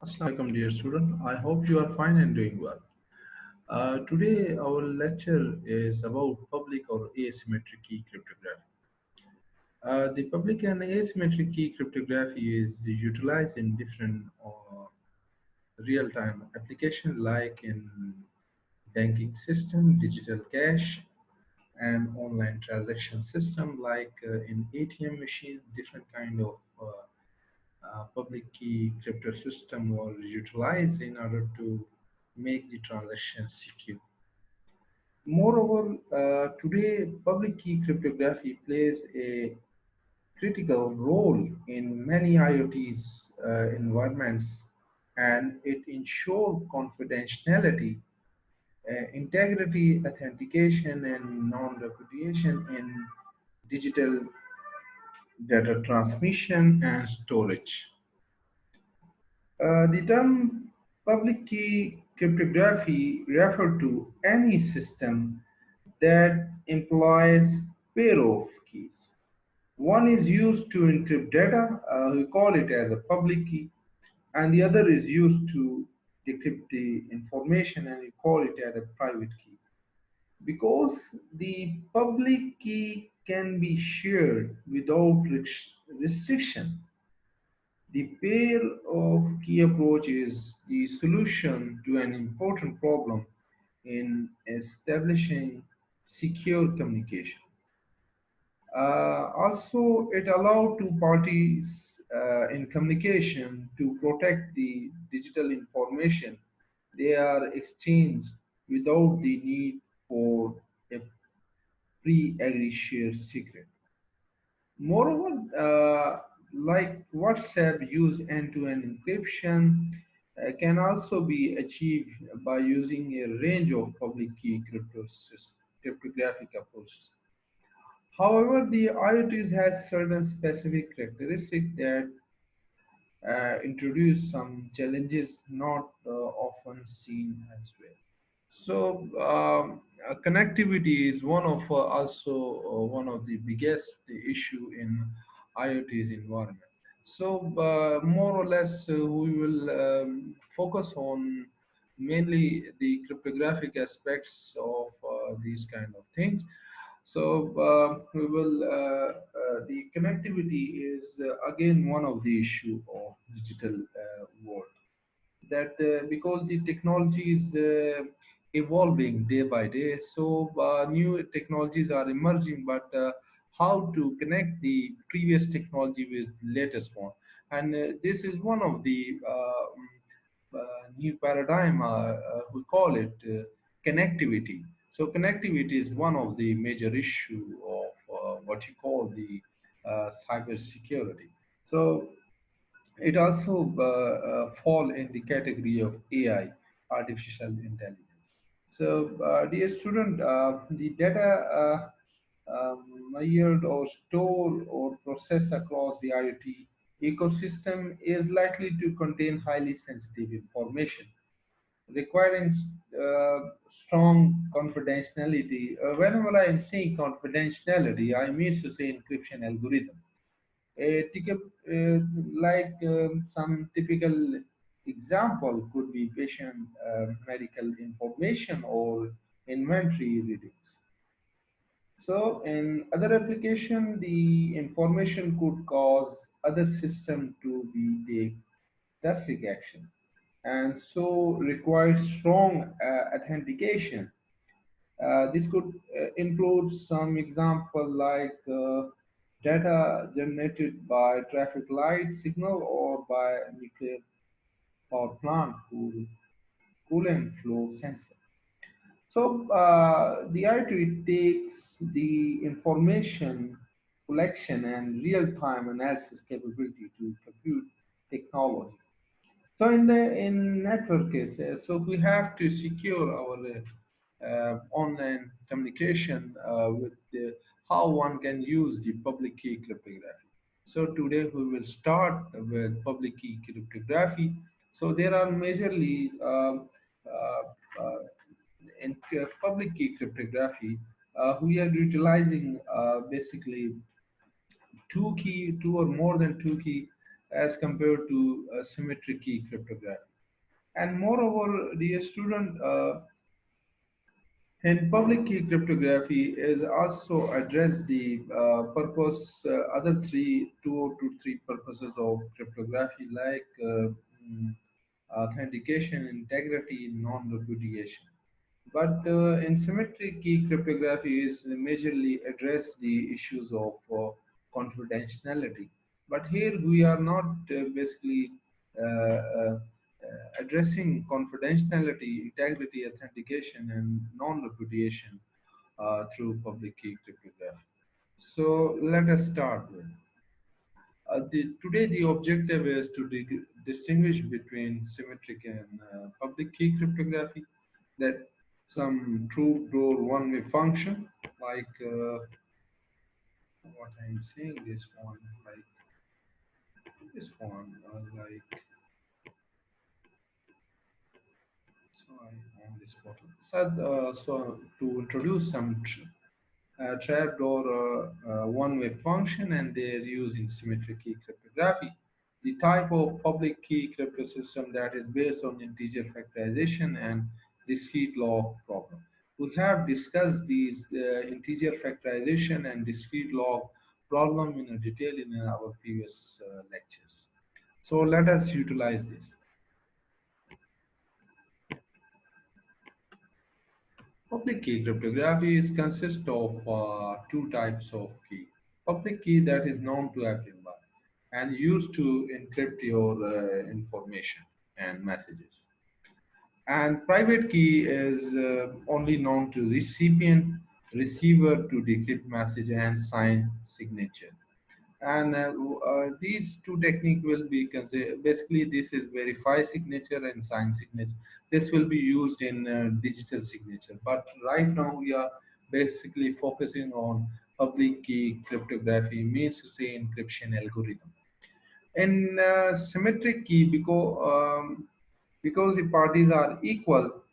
Assalamu alaikum, dear student. I hope you are fine and doing well. Today, our lecture is about public or asymmetric key cryptography. The public and asymmetric key cryptography is utilized in different real-time applications like in banking system, digital cash, and online transaction system like in ATM machine, different kind of public key crypto system was utilized in order to make the transaction secure. Moreover, today public key cryptography plays a critical role in many IoT's environments, and it ensures confidentiality, integrity, authentication, and non-repudiation in digital data transmission and storage. The term public key cryptography refers to any system that employs pair of keys. One is used to encrypt data, we call it as a public key, and the other is used to decrypt the information, and we call it as a private key. Because the public key can be shared without restriction, the pair of key approach is the solution to an important problem in establishing secure communication. Also, it allows two parties in communication to protect the digital information they are exchanged without the need for a pre-agreed shared secret. Moreover, like WhatsApp use end-to-end encryption can also be achieved by using a range of public key cryptographic approaches. However, the IoTs has certain specific characteristics that introduce some challenges not often seen elsewhere. So connectivity is one of also one of the biggest issue in IoT's environment. So more or less we will focus on mainly the cryptographic aspects of these kind of things. So we will the connectivity is again one of the issue of digital world that because the technology is evolving day by day, so new technologies are emerging, but how to connect the previous technology with latest one, and this is one of the new paradigm, we call it connectivity. So connectivity is one of the major issue of what you call the cyber security. So it also fall in the category of AI, artificial intelligence. So, dear student, the data layered or stored or processed across the IoT ecosystem is likely to contain highly sensitive information, requiring strong confidentiality. Whenever I am saying confidentiality, I mean to say encryption algorithm like some typical example could be patient medical information or inventory readings. So in other application, the information could cause other system to be take drastic action, and so requires strong authentication. This could include some example like data generated by traffic light signal or by nuclear power plant coolant flow sensor. So the IoT takes the information collection and real-time analysis capability to compute technology. So in network cases, so we have to secure our online communication with how one can use the public key cryptography. So today we will start with public key cryptography. So there are majorly in public key cryptography, we are utilizing basically two or more than two key. as compared to symmetric key cryptography. And moreover, the student, in public key cryptography is also address the other two or two, three purposes of cryptography like authentication, integrity, non-repudiation. But in symmetric key cryptography is majorly address the issues of confidentiality. But here we are not basically addressing confidentiality, integrity, authentication, and non-repudiation through public key cryptography. So let us start with. Today, the objective is to distinguish between symmetric and public key cryptography. That some true-door one-way function, like what I'm saying, this one, like so I on this bottle. So to introduce some trapdoor one-way function, and they're using symmetric key cryptography. The type of public key crypto system that is based on integer factorization and discrete log problem. We have discussed these integer factorization and discrete log problem in a detail in our previous lectures. So let us utilize this. Public key cryptography is consists of two types of key. Public key that is known to everyone and used to encrypt your information and messages. And private key is only known to recipient, receiver to decrypt message and sign signature. And these two technique will be considered. Basically, this is verify signature and sign signature. This will be used in digital signature. But right now we are basically focusing on public key cryptography, means to say encryption algorithm. In symmetric key, because the parties are equal,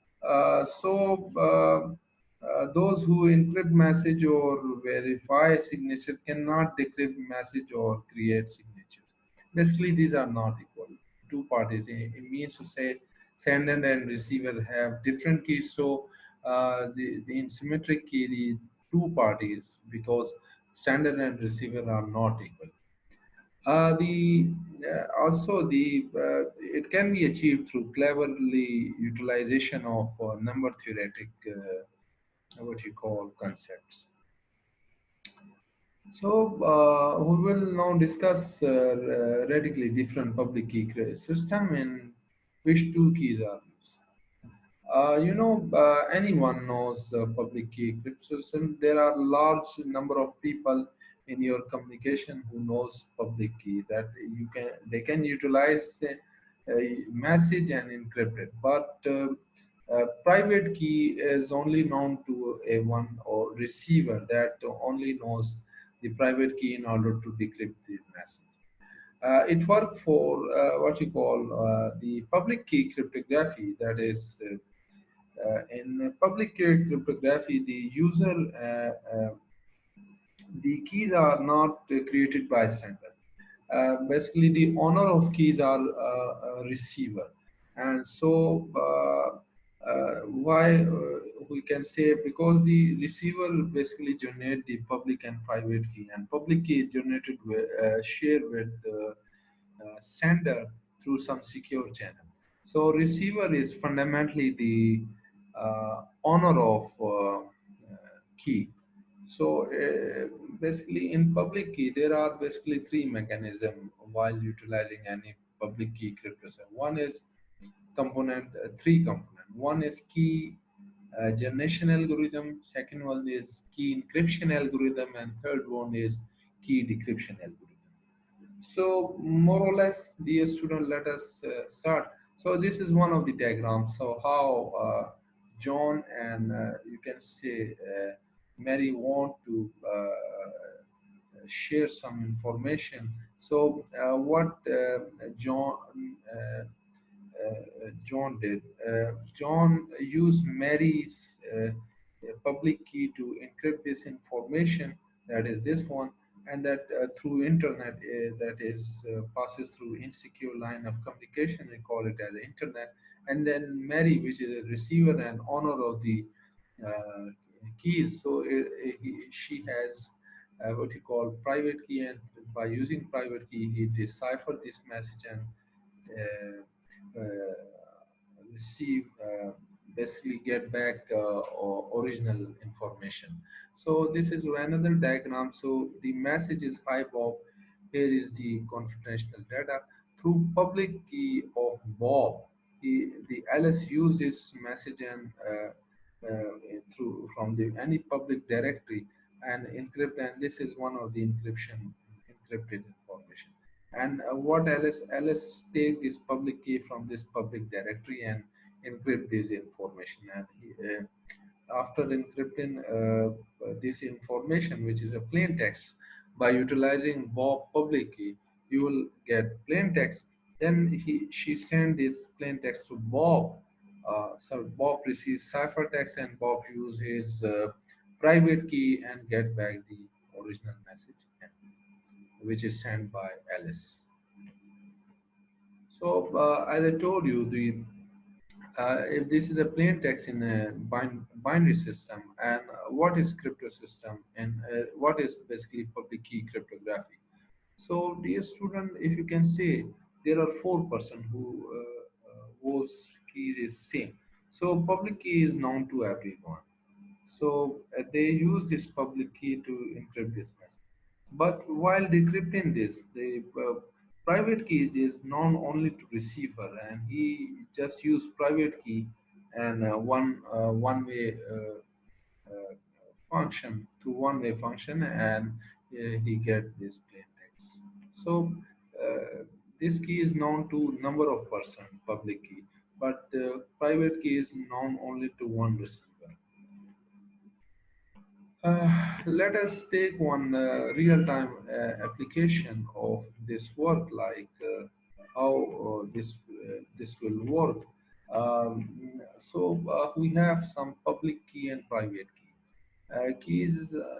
those who encrypt message or verify signature cannot decrypt message or create signature. Basically, these are not equal. Two parties. It means to say sender and receiver have different keys. So the in symmetric key, the two parties, because sender and receiver are not equal. The also the It can be achieved through cleverly utilization of number theoretic what you call concepts. So we will now discuss radically different public key system in which two keys are used. Anyone knows public key encryption. There are large number of people in your communication who knows public key that they can utilize a message and encrypt it. But private key is only known to a one or receiver that only knows the private key in order to decrypt the message. It worked for what you call the public key cryptography, that is in public key cryptography, the keys are not created by sender. Basically, the owner of keys are a receiver, and so why we can say, because the receiver basically generate the public and private key, and public key is generated with, shared with the sender through some secure channel. So receiver is fundamentally the owner of key. So basically in public key, there are basically three mechanisms while utilizing any public key cryptosystem. One is three component. One is key generation algorithm, second one is key encryption algorithm, and third one is key decryption algorithm. So more or less, dear student, let us start. So this is one of the diagrams. So how John and you can say Mary want to share some information. So what John did. John used Mary's public key to encrypt this information, that is this one, and that through internet that is passes through insecure line of communication. We call it as internet. And then Mary, which is a receiver and owner of the uh, keys. So she has what you call private key, and by using private key, he deciphered this message and receive basically get back original information. So this is another diagram. So the message is hi Bob, here is the confidential data through public key of Bob. The Alice used this message and through from the any public directory and encrypt, and this is one of the encrypted information. And what Alice take this public key from this public directory and encrypt this information. And after encrypting this information, which is a plain text, by utilizing Bob public key, you will get plain text. Then she send this plain text to Bob. So Bob receives ciphertext, and Bob use his private key and get back the original message, which is sent by Alice. So as I told you, the if this is a plain text in a binary system, and what is crypto system, and what is basically public key cryptography. So, dear student, if you can say there are four-person whose keys is same. So, public key is known to everyone. So they use this public key to encrypt this message. But while decrypting this, the private key is known only to receiver, and he just used private key and one-way function to one-way function, and he get this plain text. So this key is known to number of person public key, but the private key is known only to one receiver. Let us take one real-time application of this work, like how this will work. So we have some public key and private key. Keys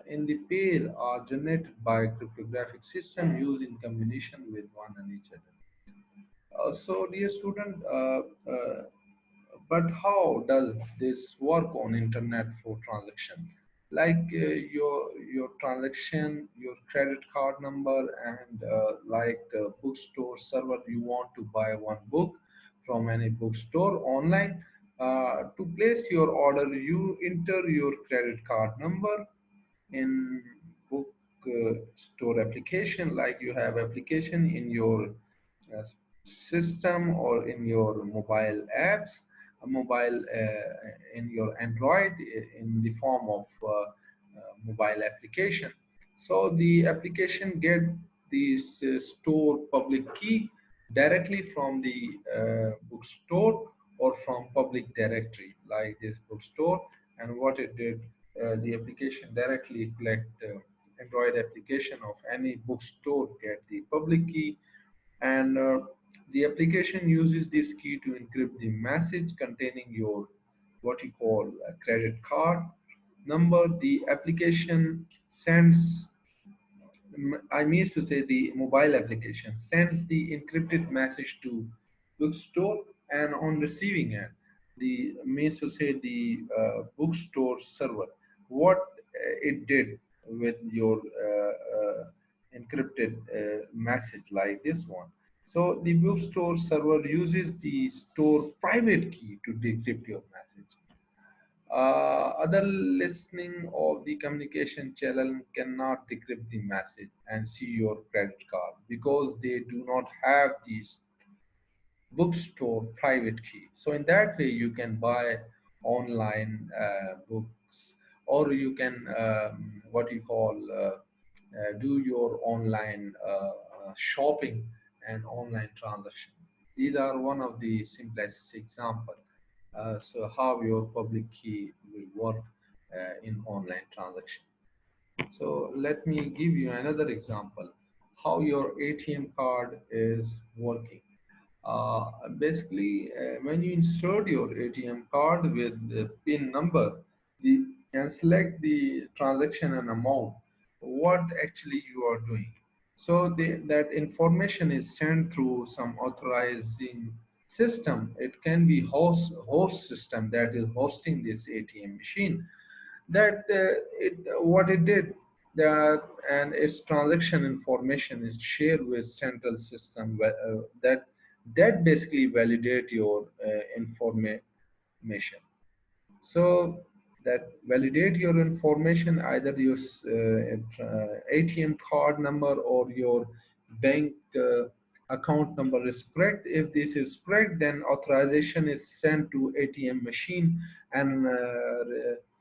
in the pair are generated by cryptographic system used in combination with one and each other. So, dear student, but how does this work on internet for transaction? Like your transaction, your credit card number, and like bookstore server, you want to buy one book from any bookstore online. To place your order, you enter your credit card number in book store application, like you have application in your uh, system or in your mobile apps, a mobile in your Android in the form of mobile application. So the application get this store public key directly from the bookstore or from public directory like this bookstore. And what it did, the application directly collect Android application of any bookstore get the public key, and the application uses this key to encrypt the message containing your what you call a credit card number. The application sends, I mean to say the mobile application sends the encrypted message to bookstore, and on receiving it, the means to say the bookstore server, what it did with your encrypted message like this one. So the bookstore server uses the store private key to decrypt your message. Other listening of the communication channel cannot decrypt the message and see your credit card because they do not have this bookstore private key. So in that way, you can buy online books, or you can what you call do your online shopping and online transaction. These are one of the simplest example. So how your public key will work in online transaction. So let me give you another example how your ATM card is working. Basically, when you insert your ATM card with the PIN number and select the transaction and amount, what actually you are doing. So that information is sent through some authorizing system. It can be host system that is hosting this ATM machine. That what it did, that and its transaction information is shared with central system that basically validate your information. So that validate your information, either your ATM card number or your bank account number is correct. If this is correct, then authorization is sent to ATM machine, and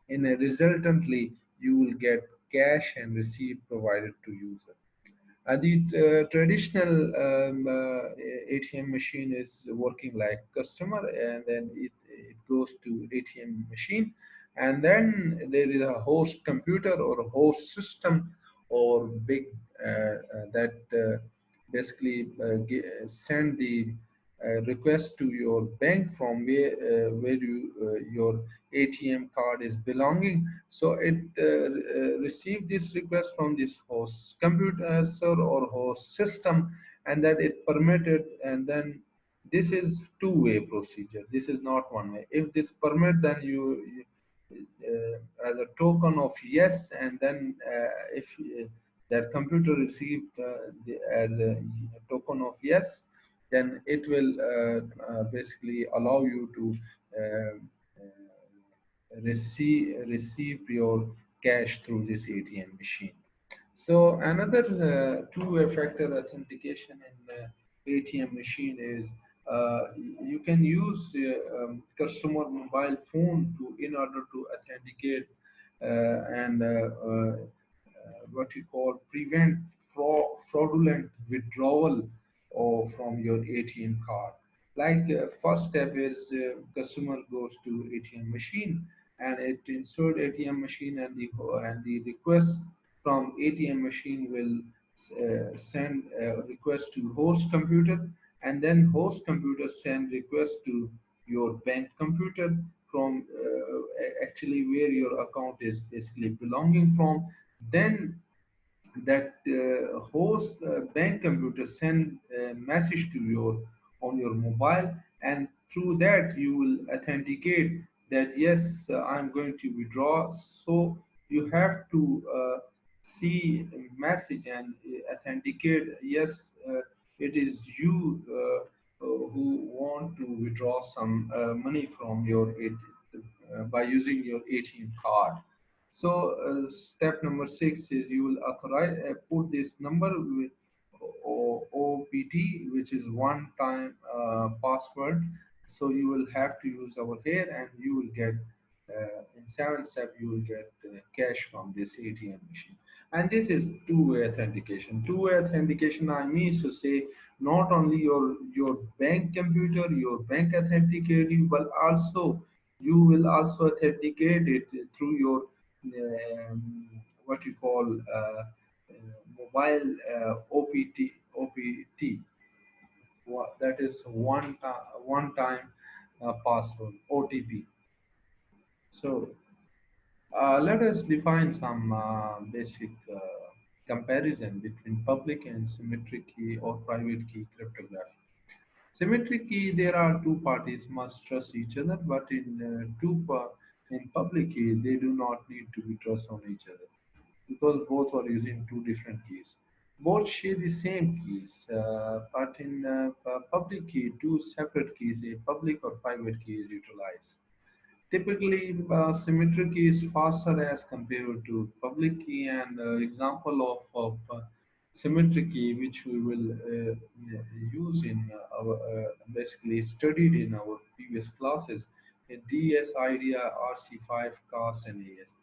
in a resultantly you will get cash and receipt provided to user. The traditional ATM machine is working like customer, and then it goes to ATM machine, and then there is a host computer or a host system or big that basically send the request to your bank from where your ATM card is belonging. So it receive this request from this host computer or host system, and that it permitted, and then this is two-way procedure. This is not one way. If this permit, then as a token of yes, and then if that computer received as a token of yes, then it will basically allow you to uh, receive your cash through this ATM machine. So another two-way factor authentication in ATM machine is you can use customer mobile phone to in order to authenticate and what you call prevent fraudulent withdrawal or from your ATM card. Like first step is customer goes to ATM machine and it insert ATM machine, and the request from ATM machine will send a request to host computer, and then host computer send request to your bank computer from actually where your account is basically belonging from. Then that host bank computer send a message to your on your mobile, and through that you will authenticate that yes, I'm going to withdraw. So you have to see a message and authenticate yes, it is you who want to withdraw some money from your by using your ATM card. So step number six is you will authorize put this number with OPT, which is one time password. So you will have to use over here, and you will get in seven step you will get cash from this ATM machine. And this is two-way authentication. Two-way authentication, I mean to say, not only your bank computer, your bank authenticate you, but also you will also authenticate it through your what you call mobile OPT. That is one time password OTP. So let us define some basic comparison between public and symmetric key or private key cryptography. Symmetric key, there are two parties must trust each other, but in public key, they do not need to be trust on each other because both are using two different keys. Both share the same keys, but in public key, two separate keys, a public or private key is utilized. Typically, symmetric key is faster as compared to public key, and example of symmetric key, which we will use in our basically studied in our previous classes, DS, IDEA, RC5, CAS, and AES.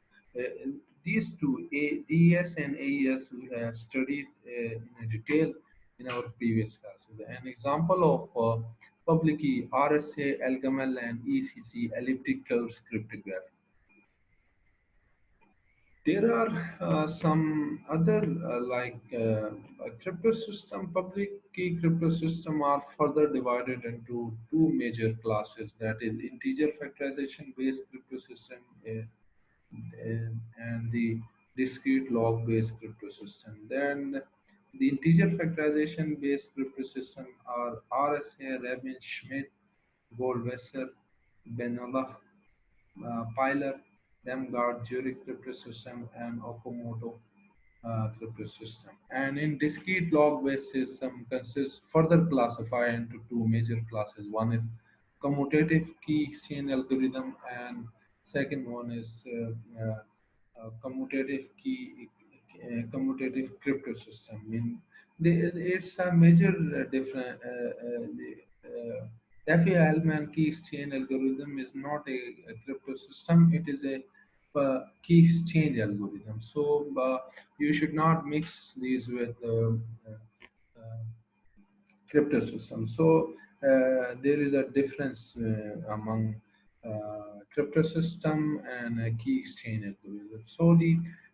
These two, DS and AES, we have studied in detail in our previous classes. An example of public key, RSA, LGML, and ECC, elliptic curves cryptography. There are some other crypto system, public key crypto system are further divided into two major classes. That is integer factorization based crypto system and the discrete log-based crypto system. Then the integer factorization-based crypto system are RSA, Rabin, Schmidt, Goldwasser, Benola, Pyler, Damgard, Zurich crypto system, and Okamoto crypto system. And in discrete log-based system consists further classified into two major classes. One is commutative key exchange algorithm, and second one is commutative key commutative crypto system. I mean, it's a major different. The FA-Hellman key exchange algorithm is not a crypto system. It is a key exchange algorithm. So you should not mix these with crypto system. So there is a difference among crypto system and a key exchange algorithm. So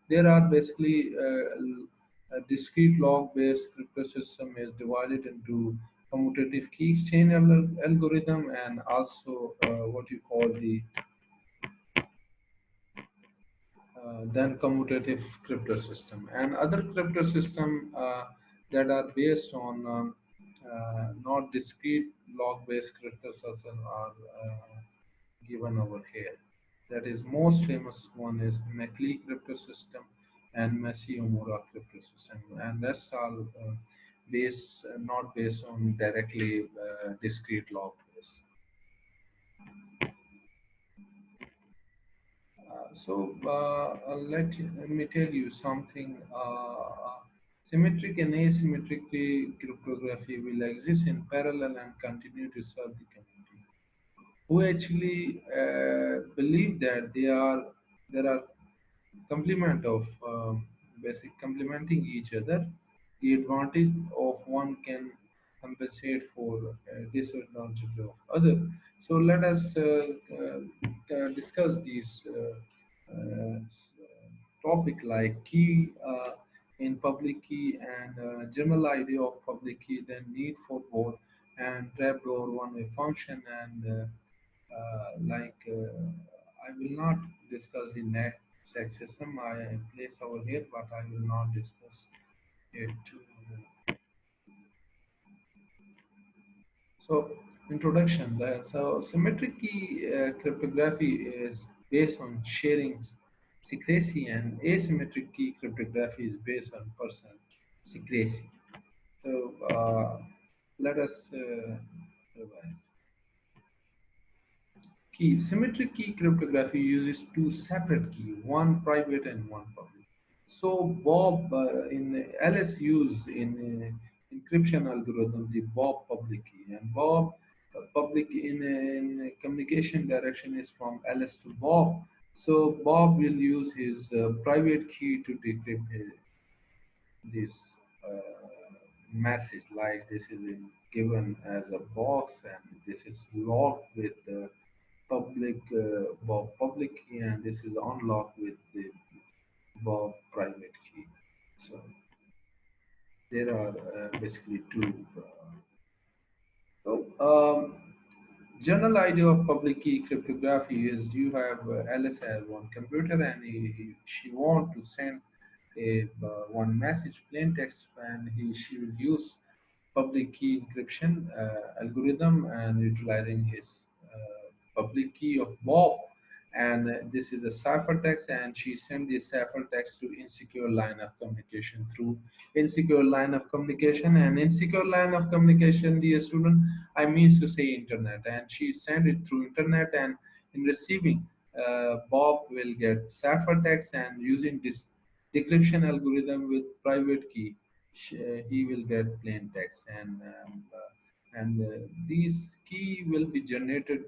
there are basically a discrete log-based crypto system is divided into commutative key exchange algorithm and also what you call the then commutative crypto system and other crypto system that are based on not discrete log-based crypto system are given over here. That is most famous one is McLeod crypto system and Messi Omura crypto system, and that's all based not based on directly discrete log based. Let me tell you something. Symmetric and asymmetric cryptography will exist in parallel and continue to serve the community, who actually believe that there are complement of basic complementing each other. The advantage of one can compensate for disadvantage of other. So let us discuss these topic like key in public key and general idea of public key, then need for both and trapdoor one-way function and I will not discuss the net stack system. I place over here, but I will not discuss it. So, introduction. So, symmetric key cryptography is based on sharing secrecy, and asymmetric key cryptography is based on personal secrecy. So, let us revise. Key symmetric key cryptography uses two separate keys, one private and one public. So Bob in Alice use in encryption algorithm the Bob public key and Bob public in communication direction is from Alice to Bob. So Bob will use his private key to decrypt this message like this is given as a box and this is locked with the public key and this is unlocked with the Bob private key. So there are basically two. So general idea of public key cryptography is you have Alice has one computer and she want to send a one message plain text and she will use public key encryption algorithm and utilizing his public key of Bob. And this is a ciphertext, and she sent this ciphertext to insecure line of communication through insecure line of communication. And insecure line of communication, dear student, I means to say internet. And she sent it through internet, and in receiving, Bob will get ciphertext, and using this decryption algorithm with private key, he will get plain text and these key will be generated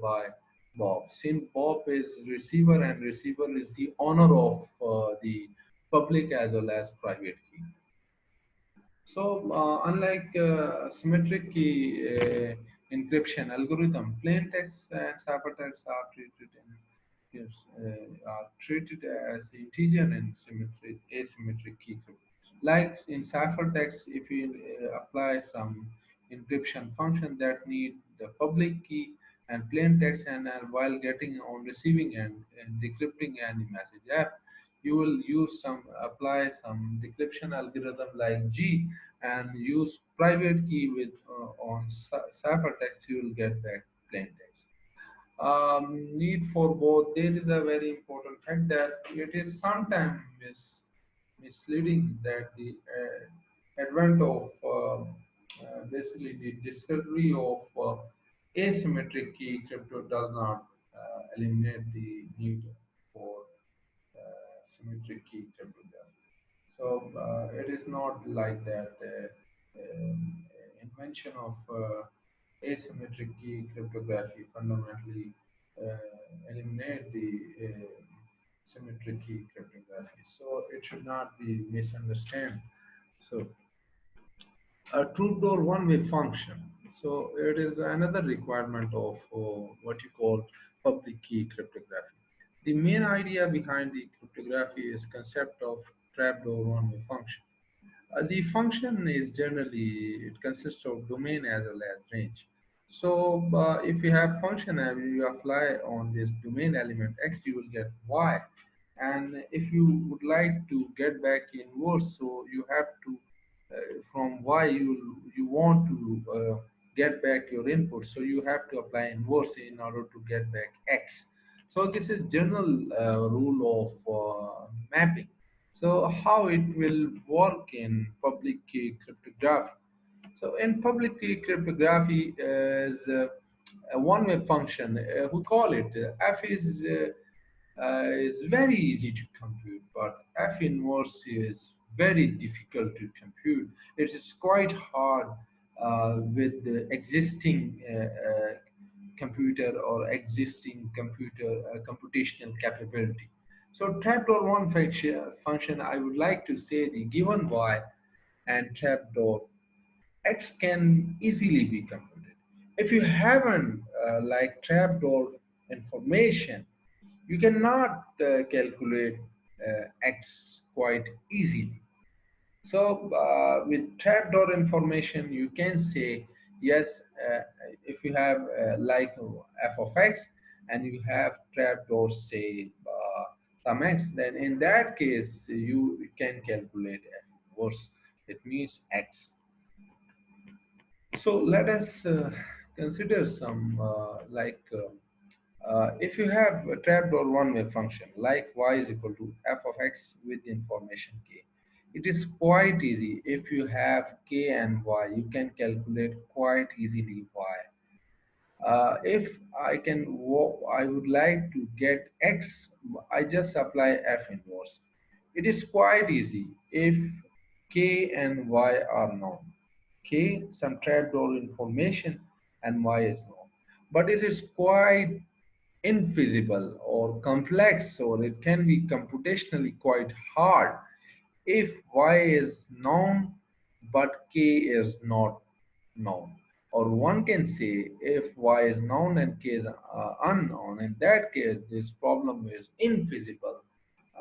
by Bob. Since Bob is receiver and receiver is the owner of the public as well as private key. So unlike symmetric key encryption algorithm, plain text and ciphertext are treated yes, are treated as integer and symmetric asymmetric key cryptography. Like in ciphertext, if you apply some encryption function that need the public key and plain text and while getting on receiving end and decrypting any message F, you will use some apply some decryption algorithm like G and use private key with on ciphertext, you will get back plain text. Need for both. There is a very important fact that it is sometimes misleading that the advent of basically the discovery of asymmetric key crypto does not eliminate the need for symmetric key cryptography. So it is not like that. Invention of asymmetric key cryptography fundamentally eliminate the symmetric key cryptography. So it should not be misunderstood. So a truth or one-way function. So it is another requirement of what you call public key cryptography. The main idea behind the cryptography is concept of trapdoor one-way function. The function is generally it consists of domain as well as range. So if you have function and you apply on this domain element x, you will get y. And if you would like to get back inverse, so you have to from y you want to get back your input, so you have to apply inverse in order to get back x. So this is general rule of mapping. So how it will work in public key cryptography? So in public key cryptography is a one-way function. We call it F is very easy to compute, but F inverse is very difficult to compute. It is quite hard with the existing computer or existing computer computational capability. So trapdoor one function, I would like to say the given y and trapdoor x can easily be computed. If you haven't like trapdoor information, you cannot calculate x quite easily. So with trapdoor information, you can say yes. If you have like f of x and you have trapdoor say some x, then in that case you can calculate f inverse. It means x. So let us consider some if you have a trapdoor one-way function like y is equal to f of x with information k, it is quite easy. If you have k and y, you can calculate quite easily y. If I would like to get x, I just apply f inverse. It is quite easy if k and y are known. K, some trapdoor information, and y is known. But it is quite infeasible or complex, or it can be computationally quite hard if y is known but k is not known. Or one can say if y is known and k is unknown, in that case, this problem is infeasible.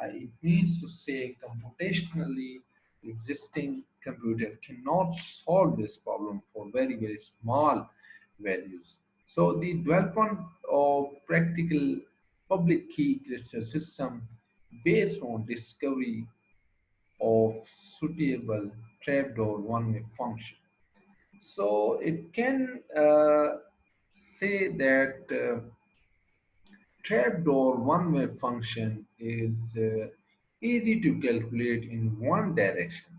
It means to say computationally existing computer cannot solve this problem for very, very small values. So the development of practical public key crystal system based on discovery of suitable trapdoor one-way function. So it can say that trapdoor one-way function is easy to calculate in one direction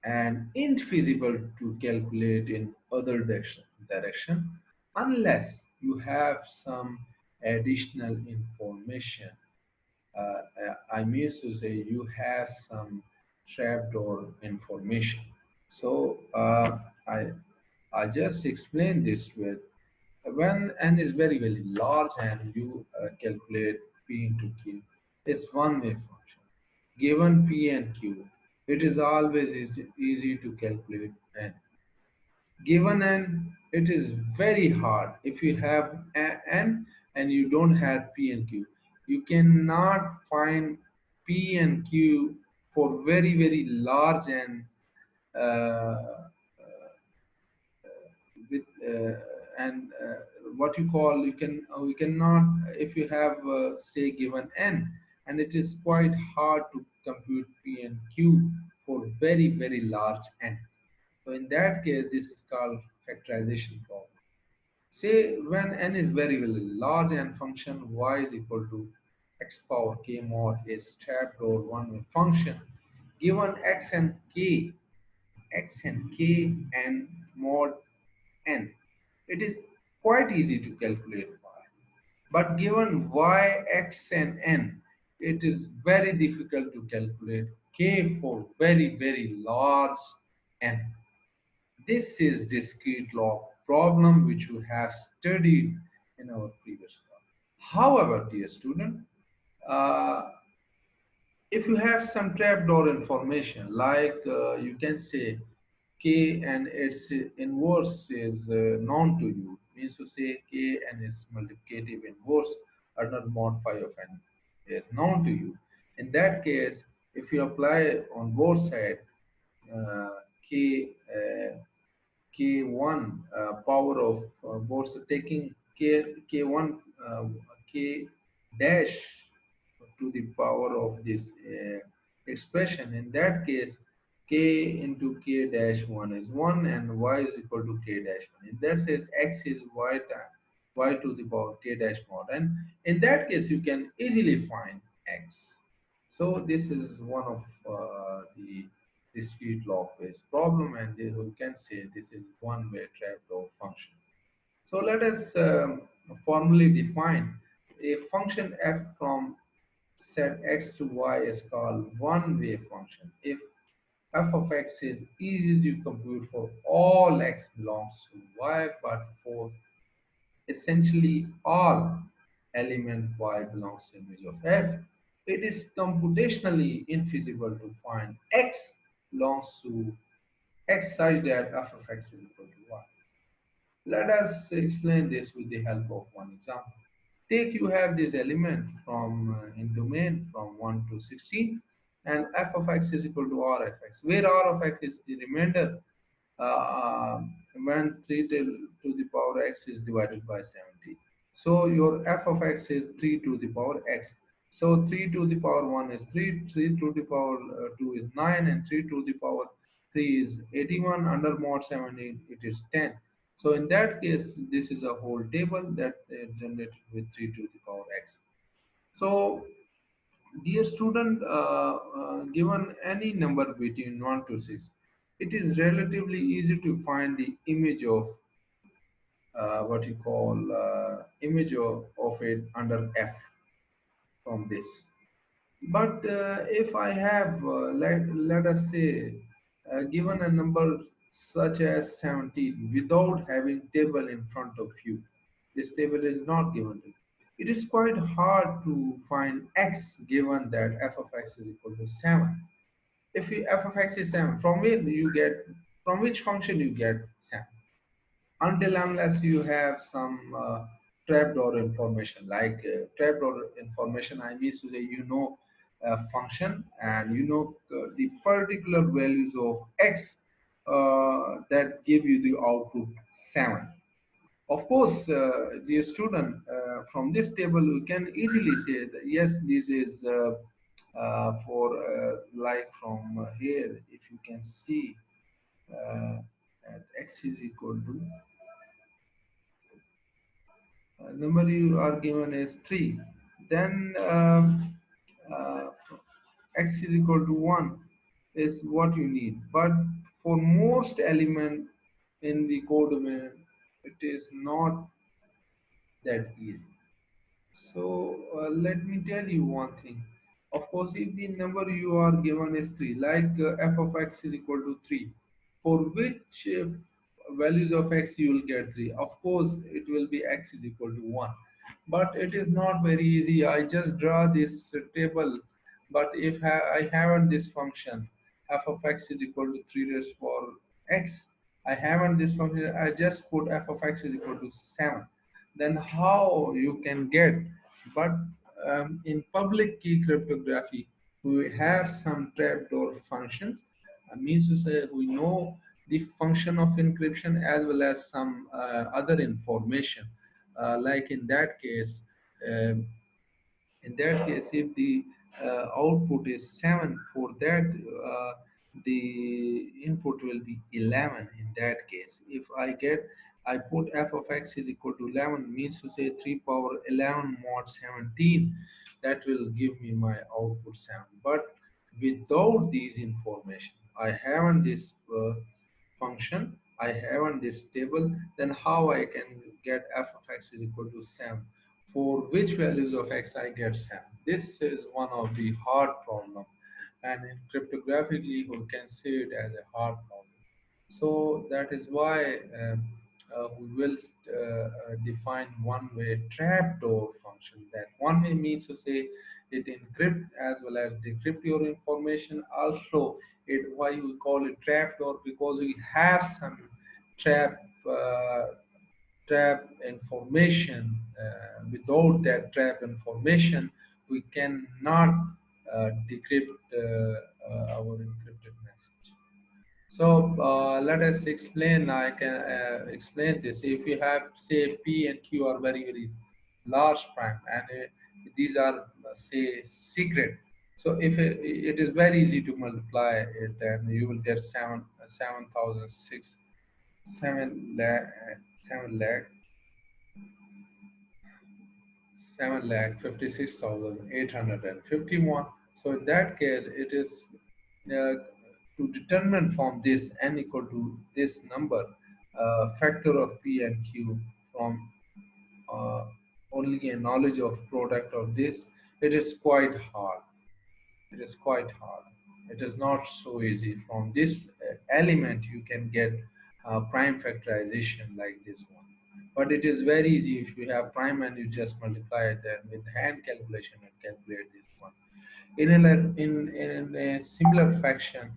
and infeasible to calculate in other direction unless you have some additional information. I mean to say you have some trapdoor information. So I just explained this with when n is very very large and you calculate p into q, it's one-way function. Given p and q, it is always easy to calculate n. Given n, it is very hard. If you have n and you don't have p and q, you cannot find p and q for very very large and uh, with and what you call you can we cannot if you have say given n and it is quite hard to compute P and Q for very, very large n. So in that case, this is called factorization problem. Say when n is very, very large and function y is equal to x power k mod is trapdoor one-way function given x and k and mod n. It is quite easy to calculate y. But given y, x, and n, it is very difficult to calculate k for very, very large n. This is discrete log problem which you have studied in our previous class. However, dear student, uh, if you have some trapdoor information, like you can say k and its inverse is known to you, means to say k and its multiplicative inverse under mod phi of n is known to you. In that case, if you apply on both sides uh, k k1 power of both taking k1 k dash to the power of this expression. In that case, k into k dash 1 is 1 and y is equal to k dash 1. In that case, x is y time y to the power k dash mod. And in that case, you can easily find x. So this is one of the discrete log-based problem, and we can say this is one-way trapdoor function. So let us formally define a function f from set x to y is called one-way function if f of x is easy to compute for all x belongs to y, but for essentially all element y belongs to image of f, it is computationally infeasible to find x belongs to x such that f of x is equal to y. Let us explain this with the help of one example. Take you have this element from in domain from 1 to 16 and f of x is equal to r of x, where r of x is the remainder when 3 to the power x is divided by 70. So your f of x is 3 to the power x. So 3 to the power 1 is 3, 3 to the power 2 is 9, and 3 to the power 3 is 81. Under mod 17, it is 10. So in that case, this is a whole table that generated with 3 to the power x. So dear student, given any number between 1 to 6, it is relatively easy to find the image of what you call image of it under F from this. But if I have, let us say, given a number such as 17 without having table in front of you, this table is not given to you. It is quite hard to find x given that f of x is equal to 7. If you, f of x is 7, from where do you get, from which function you get 7? Until unless you have some trapdoor information, like trapdoor information, I mean to say you know a function and you know the particular values of x that give you the output 7. Of course, dear student, from this table we can easily say that yes, this is for like from here, if you can see at x is equal to number you are given is 3, then uh, x is equal to 1 is what you need. But for most element in the codomain, it is not that easy. So let me tell you one thing. Of course, if the number you are given is 3, like f of x is equal to 3, for which values of x you will get 3? Of course, it will be x is equal to 1. But it is not very easy. I just draw this table. But if I haven't this function, f of x is equal to 3 raised for x, I haven't this function, I just put f of x is equal to 7. Then how you can get? But in public key cryptography, we have some trapdoor functions. Means to say we know the function of encryption as well as some other information. Like um, in that case, if the output is 7, for that the input will be 11 in that case. If I put f of x is equal to 11, means to say 3 power 11 mod 17, that will give me my output 7. But without these information, I haven't this function, I haven't this table, then how I can get f of x is equal to 7? For which values of x I get 7? This is one of the hard problem, and in cryptographically we can see it as a hard problem. So that is why we will define one-way trapdoor function. That one-way means to say it encrypt as well as decrypt your information. Also, it why we call it trapdoor, because we have some trap uh, trap information. Without that trap information, we cannot decrypt our encrypted message. So let us explain. I can explain this. If you have, say, P and Q are very, very large prime, and these are, say, secret. So if it is very easy to multiply it, then you will get 7,006, 7 lakh 7,56,851. So in that case, it is to determine from this n equal to this number, factor of P and Q from uh, only a knowledge of product of this, it is quite hard. It is quite hard. It is not so easy. From this element, you can get prime factorization like this one. But it is very easy if you have prime and you just multiply it, then with hand calculation and calculate this one. In a similar fraction,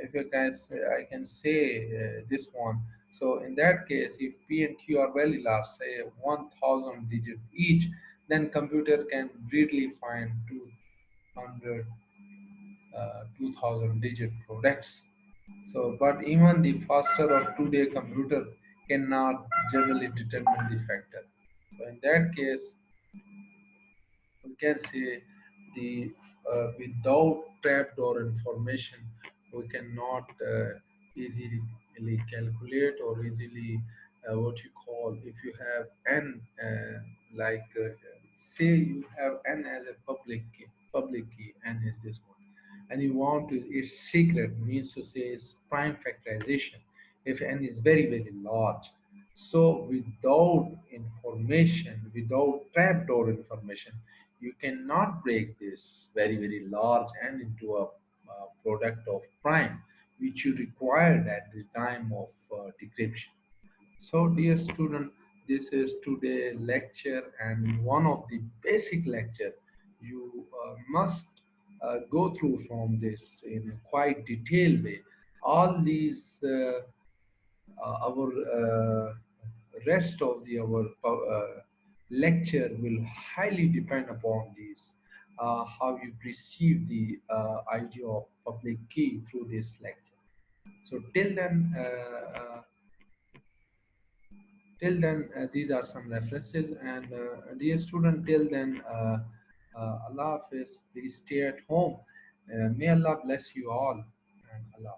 if you guys, I can say this one. So in that case, if P and Q are very large, say 1,000 digit each, then computer can readily find 200 2,000 digit products. So, but even the faster or two-day computer cannot generally determine the factor. So, in that case, we can say the without trapdoor information, we cannot easily calculate or easily what you call, if you have n like say you have n as a public key, n is this one, and you want to, it's secret, means to say it's prime factorization if n is very, very large. So without information, without trapdoor information, you cannot break this very, very large n into a product of prime, which you required at the time of decryption. So, dear student, this is today lecture, and one of the basic lecture you must go through from this in a quite detailed way. All these our rest of the our lecture will highly depend upon these, how you perceive the idea of public key through this lecture. So till then, these are some references, and dear student, till then, Allah Hafiz, please stay at home. May Allah bless you all, and Allah